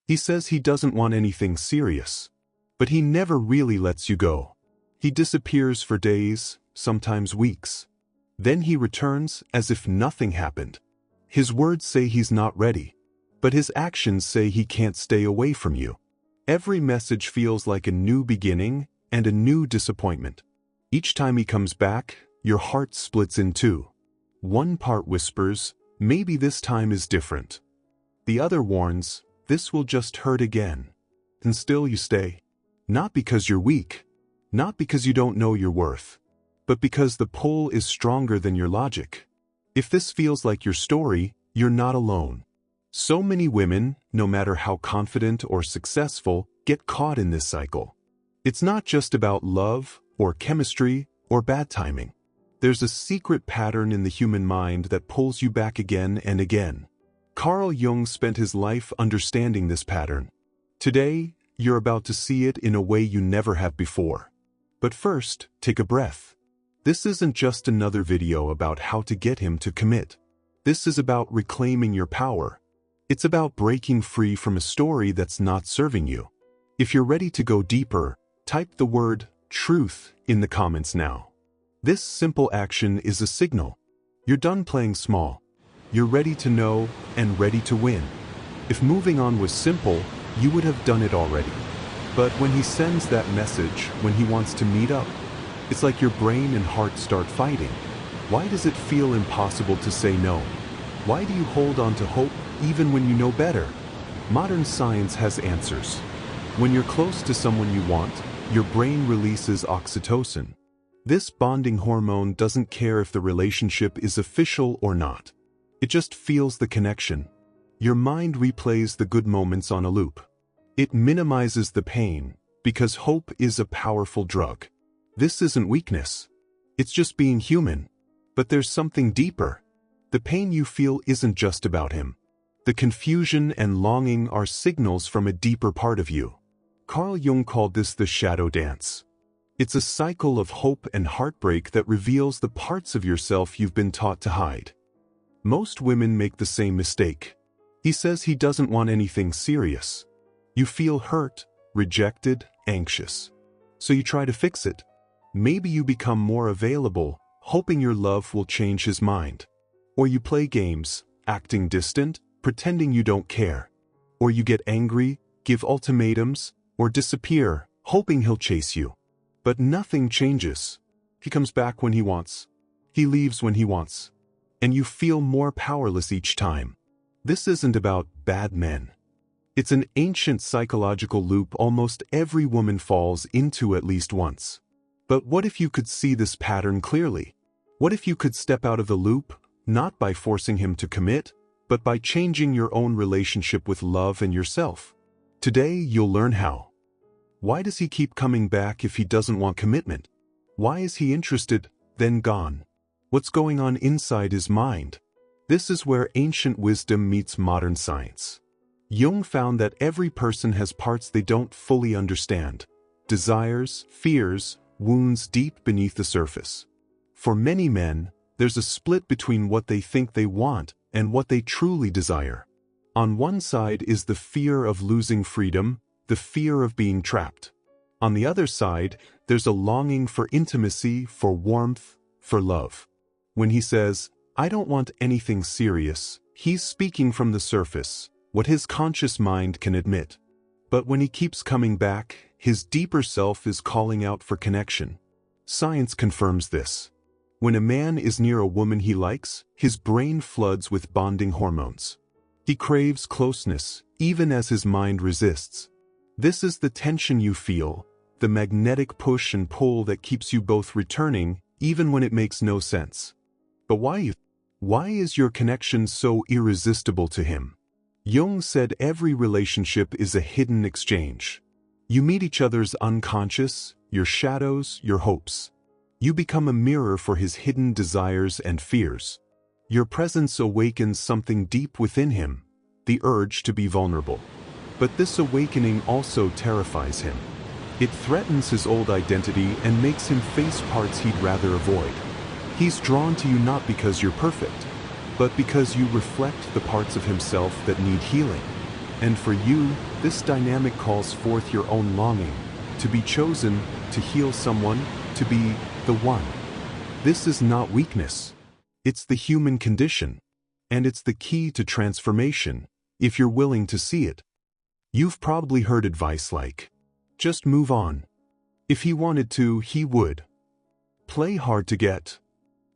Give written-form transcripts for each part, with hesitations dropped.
He says he doesn't want anything serious, but he never really lets you go. He disappears for days, sometimes weeks. Then he returns as if nothing happened. His words say he's not ready, but his actions say he can't stay away from you. Every message feels like a new beginning and a new disappointment. Each time he comes back, your heart splits in two. One part whispers, maybe this time is different. The other warns, this will just hurt again. And still you stay. Not because you're weak, not because you don't know your worth, but because the pull is stronger than your logic. If this feels like your story, you're not alone. So many women, no matter how confident or successful, get caught in this cycle. It's not just about love, or chemistry, or bad timing. There's a secret pattern in the human mind that pulls you back again and again. Carl Jung spent his life understanding this pattern. Today, you're about to see it in a way you never have before. But first, take a breath. This isn't just another video about how to get him to commit. This is about reclaiming your power. It's about breaking free from a story that's not serving you. If you're ready to go deeper, type the word truth in the comments now. This simple action is a signal. You're done playing small. You're ready to know and ready to win. If moving on was simple, you would have done it already. But when he sends that message, when he wants to meet up, it's like your brain and heart start fighting. Why does it feel impossible to say no? Why do you hold on to hope even when you know better? Modern science has answers. When you're close to someone you want, your brain releases oxytocin. This bonding hormone doesn't care if the relationship is official or not. It just feels the connection. Your mind replays the good moments on a loop. It minimizes the pain, because hope is a powerful drug. This isn't weakness. It's just being human. But there's something deeper. The pain you feel isn't just about him. The confusion and longing are signals from a deeper part of you. Carl Jung called this the shadow dance. It's a cycle of hope and heartbreak that reveals the parts of yourself you've been taught to hide. Most women make the same mistake. He says he doesn't want anything serious. You feel hurt, rejected, anxious. So you try to fix it. Maybe you become more available, hoping your love will change his mind. Or you play games, acting distant, pretending you don't care. Or you get angry, give ultimatums, or disappear, hoping he'll chase you. But nothing changes. He comes back when he wants. He leaves when he wants. And you feel more powerless each time. This isn't about bad men. It's an ancient psychological loop almost every woman falls into at least once. But what if you could see this pattern clearly? What if you could step out of the loop, not by forcing him to commit, but by changing your own relationship with love and yourself? Today, you'll learn how. Why does he keep coming back if he doesn't want commitment? Why is he interested, then gone? What's going on inside his mind? This is where ancient wisdom meets modern science. Jung found that every person has parts they don't fully understand. Desires, fears, wounds deep beneath the surface. For many men, there's a split between what they think they want and what they truly desire. On one side is the fear of losing freedom, the fear of being trapped. On the other side, there's a longing for intimacy, for warmth, for love. When he says, "I don't want anything serious," he's speaking from the surface, what his conscious mind can admit. But when he keeps coming back, his deeper self is calling out for connection. Science confirms this. When a man is near a woman he likes, his brain floods with bonding hormones. He craves closeness, even as his mind resists. This is the tension you feel, the magnetic push and pull that keeps you both returning, even when it makes no sense. But why is your connection so irresistible to him? Jung said every relationship is a hidden exchange. You meet each other's unconscious, your shadows, your hopes. You become a mirror for his hidden desires and fears. Your presence awakens something deep within him, the urge to be vulnerable. But this awakening also terrifies him. It threatens his old identity and makes him face parts he'd rather avoid. He's drawn to you not because you're perfect, but because you reflect the parts of himself that need healing. And for you, This dynamic calls forth your own longing, to be chosen, to heal someone, to be the one. This is not weakness. It's the human condition. And it's the key to transformation, if you're willing to see it. You've probably heard advice like, just move on. If he wanted to, he would. Play hard to get.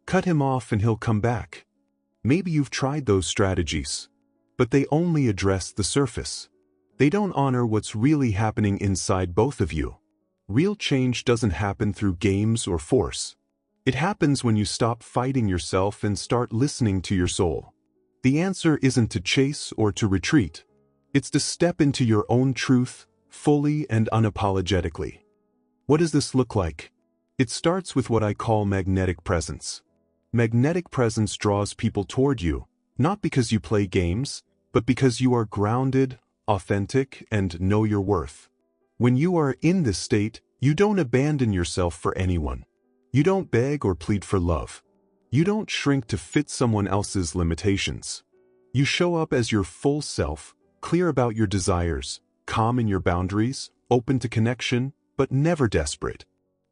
Cut him off and he'll come back. Maybe you've tried those strategies, but they only address the surface. They don't honor what's really happening inside both of you. Real change doesn't happen through games or force. It happens when you stop fighting yourself and start listening to your soul. The answer isn't to chase or to retreat. It's to step into your own truth, fully and unapologetically. What does this look like? It starts with what I call magnetic presence. Magnetic presence draws people toward you, not because you play games, but because you are grounded, authentic, and know your worth. When you are in this state, you don't abandon yourself for anyone. You don't beg or plead for love. You don't shrink to fit someone else's limitations. You show up as your full self, clear about your desires, calm in your boundaries, open to connection, but never desperate.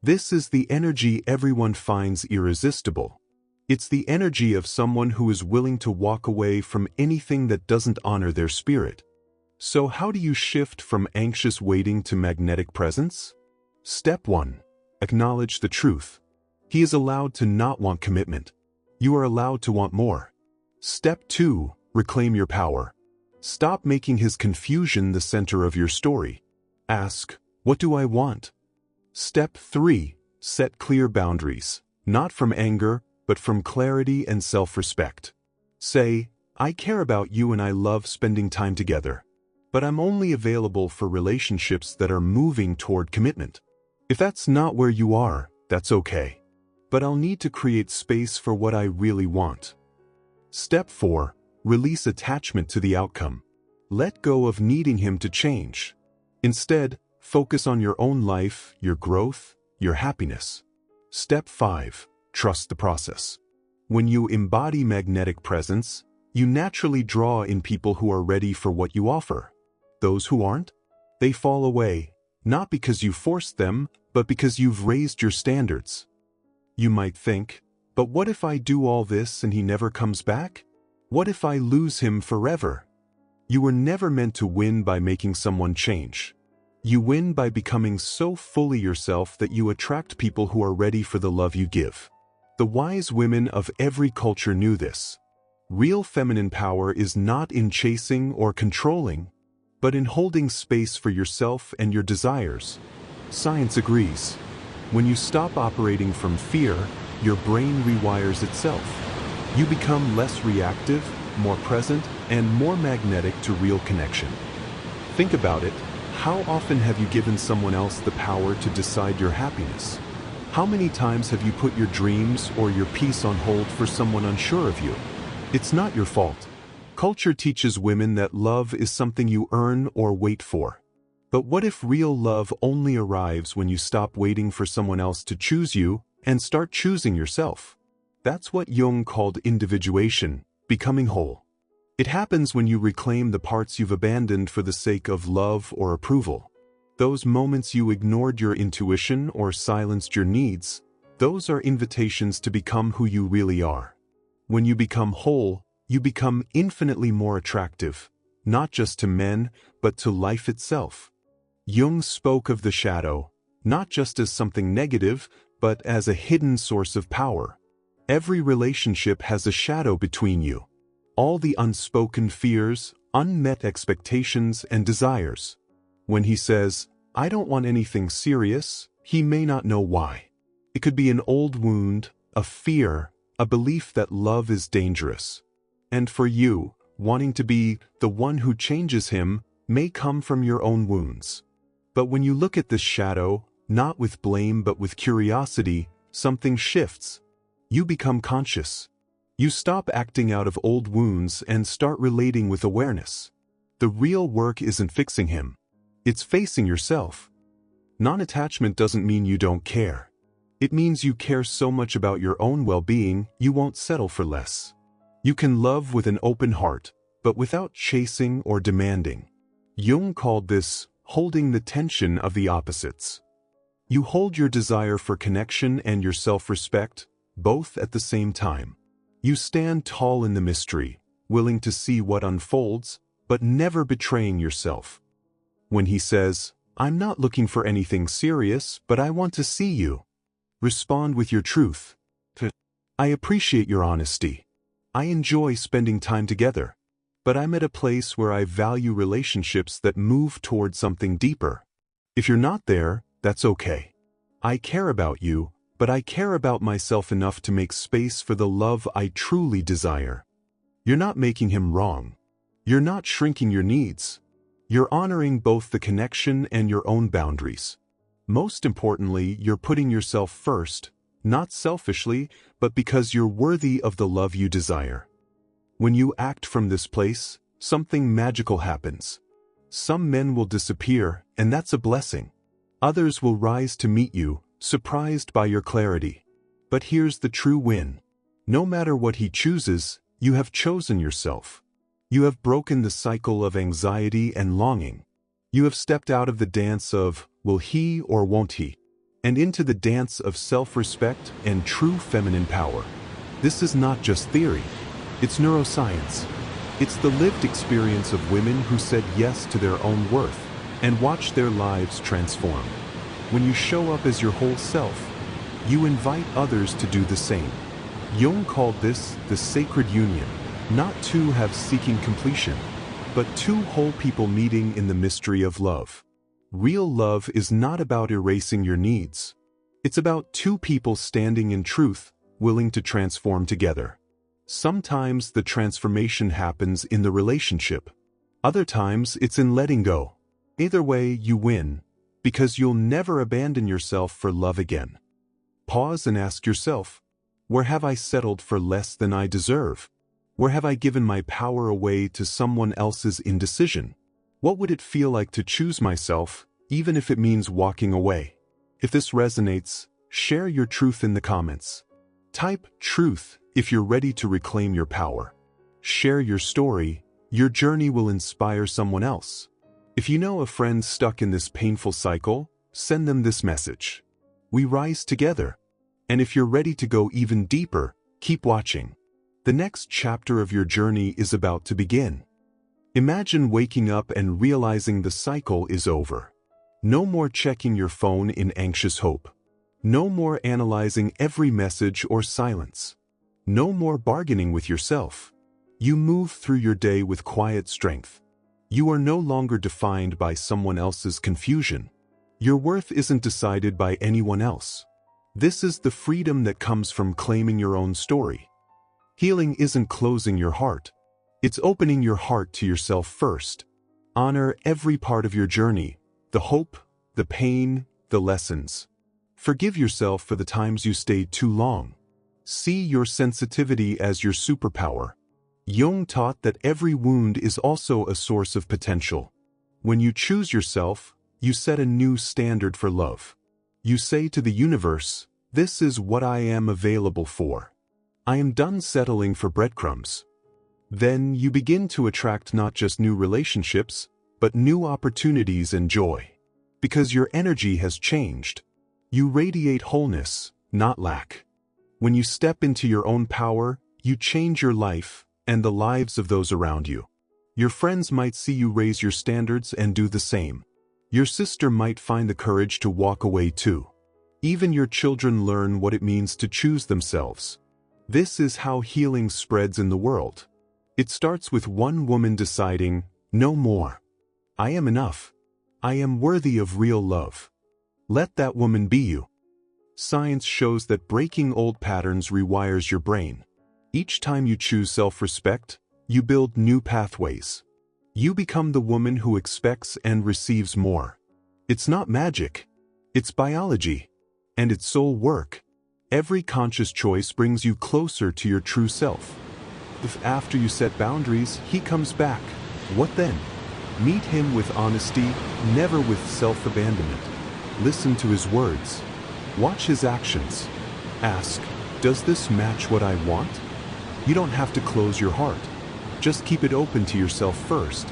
This is the energy everyone finds irresistible. It's the energy of someone who is willing to walk away from anything that doesn't honor their spirit. So how do you shift from anxious waiting to magnetic presence? Step 1. Acknowledge the truth. He is allowed to not want commitment. You are allowed to want more. Step 2. Reclaim your power. Stop making his confusion the center of your story. Ask, what do I want? Step 3. Set clear boundaries, not from anger, but from clarity and self-respect. Say, I care about you and I love spending time together, but I'm only available for relationships that are moving toward commitment. If that's not where you are, that's okay. But I'll need to create space for what I really want. Step 4. Release attachment to the outcome. Let go of needing him to change. Instead, focus on your own life, your growth, your happiness. Step 5. Trust the process. When you embody magnetic presence, you naturally draw in people who are ready for what you offer. Those who aren't, they fall away, not because you forced them, but because you've raised your standards. You might think, but what if I do all this and he never comes back? What if I lose him forever? You were never meant to win by making someone change. You win by becoming so fully yourself that you attract people who are ready for the love you give. The wise women of every culture knew this. Real feminine power is not in chasing or controlling, but in holding space for yourself and your desires. Science agrees. When you stop operating from fear, your brain rewires itself. You become less reactive, more present, and more magnetic to real connection. Think about it. How often have you given someone else the power to decide your happiness? How many times have you put your dreams or your peace on hold for someone unsure of you? It's not your fault. Culture teaches women that love is something you earn or wait for. But what if real love only arrives when you stop waiting for someone else to choose you and start choosing yourself? That's what Jung called individuation, becoming whole. It happens when you reclaim the parts you've abandoned for the sake of love or approval. Those moments you ignored your intuition or silenced your needs, those are invitations to become who you really are. When you become whole, you become infinitely more attractive, not just to men, but to life itself. Jung spoke of the shadow, not just as something negative, but as a hidden source of power. Every relationship has a shadow between you. All the unspoken fears, unmet expectations, and desires. When he says, I don't want anything serious, he may not know why. It could be an old wound, a fear, a belief that love is dangerous. And for you, wanting to be the one who changes him may come from your own wounds. But when you look at this shadow, not with blame but with curiosity, something shifts. You become conscious. You stop acting out of old wounds and start relating with awareness. The real work isn't fixing him. It's facing yourself. Non-attachment doesn't mean you don't care. It means you care so much about your own well-being, you won't settle for less. You can love with an open heart, but without chasing or demanding. Jung called this holding the tension of the opposites. You hold your desire for connection and your self-respect, both at the same time. You stand tall in the mystery, willing to see what unfolds, but never betraying yourself. When he says, "I'm not looking for anything serious, but I want to see you," respond with your truth. "I appreciate your honesty. I enjoy spending time together, but I'm at a place where I value relationships that move toward something deeper. If you're not there, that's okay. I care about you, but I care about myself enough to make space for the love I truly desire." You're not making him wrong. You're not shrinking your needs. You're honoring both the connection and your own boundaries. Most importantly, you're putting yourself first, not selfishly, but because you're worthy of the love you desire. When you act from this place, something magical happens. Some men will disappear, and that's a blessing. Others will rise to meet you, surprised by your clarity. But here's the true win. No matter what he chooses, you have chosen yourself. You have broken the cycle of anxiety and longing. You have stepped out of the dance of, will he or won't he, and into the dance of self-respect and true feminine power. This is not just theory. It's neuroscience. It's the lived experience of women who said yes to their own worth and watched their lives transform. When you show up as your whole self, you invite others to do the same. Jung called this the sacred union, not two halves seeking completion, but two whole people meeting in the mystery of love. Real love is not about erasing your needs. It's about two people standing in truth, willing to transform together. Sometimes the transformation happens in the relationship. Other times it's in letting go. Either way, you win, because you'll never abandon yourself for love again. Pause and ask yourself, where have I settled for less than I deserve? Where have I given my power away to someone else's indecision? What would it feel like to choose myself, even if it means walking away? If this resonates, share your truth in the comments. Type truth if you're ready to reclaim your power. Share your story. Your journey will inspire someone else. If you know a friend stuck in this painful cycle, send them this message. We rise together. And if you're ready to go even deeper, keep watching. The next chapter of your journey is about to begin. Imagine waking up and realizing the cycle is over. No more checking your phone in anxious hope. No more analyzing every message or silence. No more bargaining with yourself. You move through your day with quiet strength. You are no longer defined by someone else's confusion. Your worth isn't decided by anyone else. This is the freedom that comes from claiming your own story. Healing isn't closing your heart. It's opening your heart to yourself first. Honor every part of your journey, the hope, the pain, the lessons. Forgive yourself for the times you stayed too long. See your sensitivity as your superpower. Jung taught that every wound is also a source of potential. When you choose yourself, you set a new standard for love. You say to the universe, this is what I am available for. I am done settling for breadcrumbs. Then you begin to attract not just new relationships, but new opportunities and joy. Because your energy has changed. You radiate wholeness, not lack. When you step into your own power, you change your life and the lives of those around you. Your friends might see you raise your standards and do the same. Your sister might find the courage to walk away too. Even your children learn what it means to choose themselves. This is how healing spreads in the world. It starts with one woman deciding, no more. I am enough. I am worthy of real love. Let that woman be you. Science shows that breaking old patterns rewires your brain. Each time you choose self-respect, you build new pathways. You become the woman who expects and receives more. It's not magic. It's biology. And it's soul work. Every conscious choice brings you closer to your true self. If after you set boundaries, he comes back, what then? Meet him with honesty, never with self-abandonment. Listen to his words. Watch his actions. Ask, does this match what I want? You don't have to close your heart. Just keep it open to yourself first.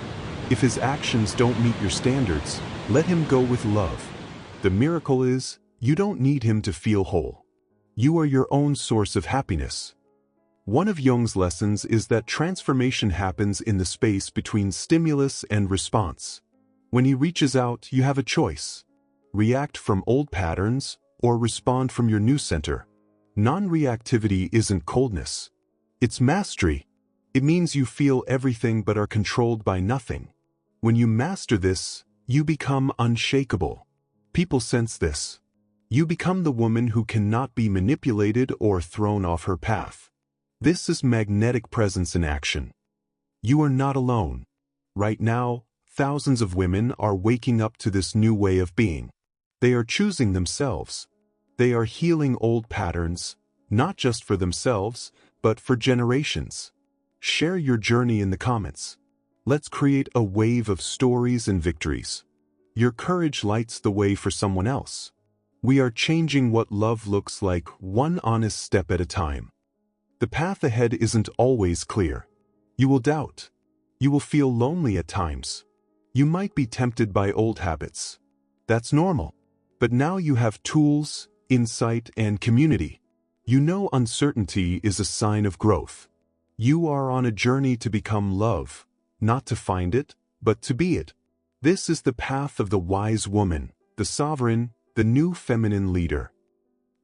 If his actions don't meet your standards, let him go with love. The miracle is, you don't need him to feel whole. You are your own source of happiness. One of Jung's lessons is that transformation happens in the space between stimulus and response. When he reaches out, you have a choice. React from old patterns, or respond from your new center. Non-reactivity isn't coldness. It's mastery. It means you feel everything but are controlled by nothing. When you master this, you become unshakable. People sense this. You become the woman who cannot be manipulated or thrown off her path. This is magnetic presence in action. You are not alone. Right now, thousands of women are waking up to this new way of being. They are choosing themselves. They are healing old patterns, not just for themselves, but for generations. Share your journey in the comments. Let's create a wave of stories and victories. Your courage lights the way for someone else. We are changing what love looks like one honest step at a time. The path ahead isn't always clear. You will doubt. You will feel lonely at times. You might be tempted by old habits. That's normal. But now you have tools, insight, and community. You know uncertainty is a sign of growth. You are on a journey to become love, not to find it, but to be it. This is the path of the wise woman, the sovereign, the new feminine leader.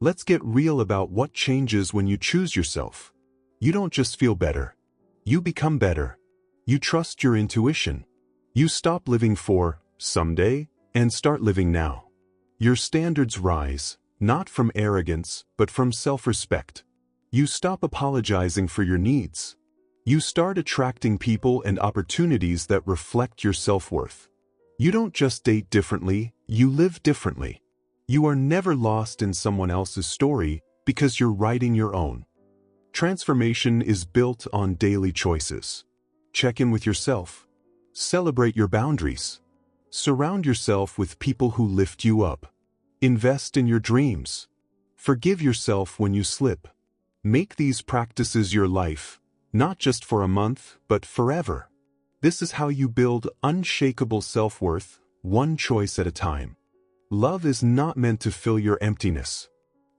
Let's get real about what changes when you choose yourself. You don't just feel better. You become better. You trust your intuition. You stop living for someday and start living now. Your standards rise, not from arrogance, but from self-respect. You stop apologizing for your needs. You start attracting people and opportunities that reflect your self-worth. You don't just date differently, you live differently. You are never lost in someone else's story because you're writing your own. Transformation is built on daily choices. Check in with yourself. Celebrate your boundaries. Surround yourself with people who lift you up. Invest in your dreams. Forgive yourself when you slip. Make these practices your life, not just for a month, but forever. This is how you build unshakable self-worth, one choice at a time. Love is not meant to fill your emptiness.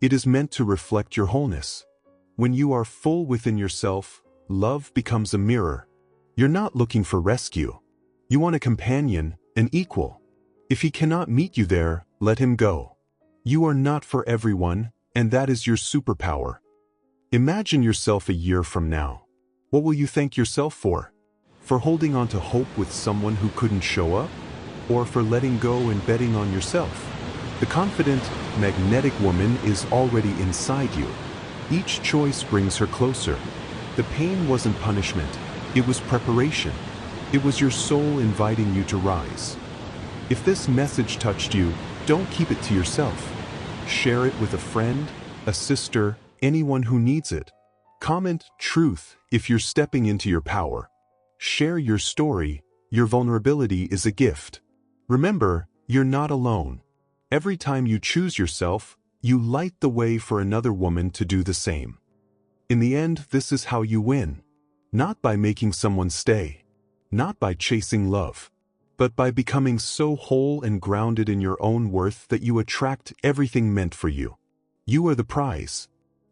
It is meant to reflect your wholeness. When you are full within yourself, love becomes a mirror. You're not looking for rescue. You want a companion, an equal. If he cannot meet you there, let him go. You are not for everyone, and that is your superpower. Imagine yourself a year from now. What will you thank yourself for? For holding on to hope with someone who couldn't show up? Or for letting go and betting on yourself? The confident, magnetic woman is already inside you. Each choice brings her closer. The pain wasn't punishment. It was preparation. It was your soul inviting you to rise. If this message touched you, don't keep it to yourself. Share it with a friend, a sister, anyone who needs it. Comment truth if you're stepping into your power. Share your story. Your vulnerability is a gift. Remember, you're not alone. Every time you choose yourself, you light the way for another woman to do the same. In the end, this is how you win. Not by making someone stay. Not by chasing love. But by becoming so whole and grounded in your own worth that you attract everything meant for you. You are the prize.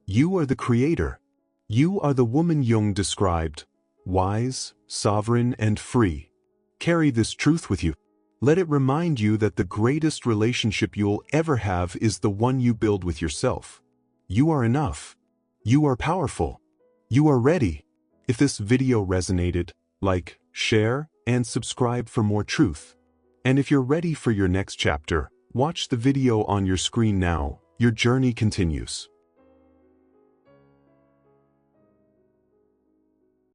You are the creator. You are the woman Jung described, wise, sovereign, and free. Carry this truth with you. Let it remind you that the greatest relationship you'll ever have is the one you build with yourself. You are enough. You are powerful. You are ready. If this video resonated, like, share, and subscribe for more truth. And if you're ready for your next chapter, watch the video on your screen now. Your journey continues.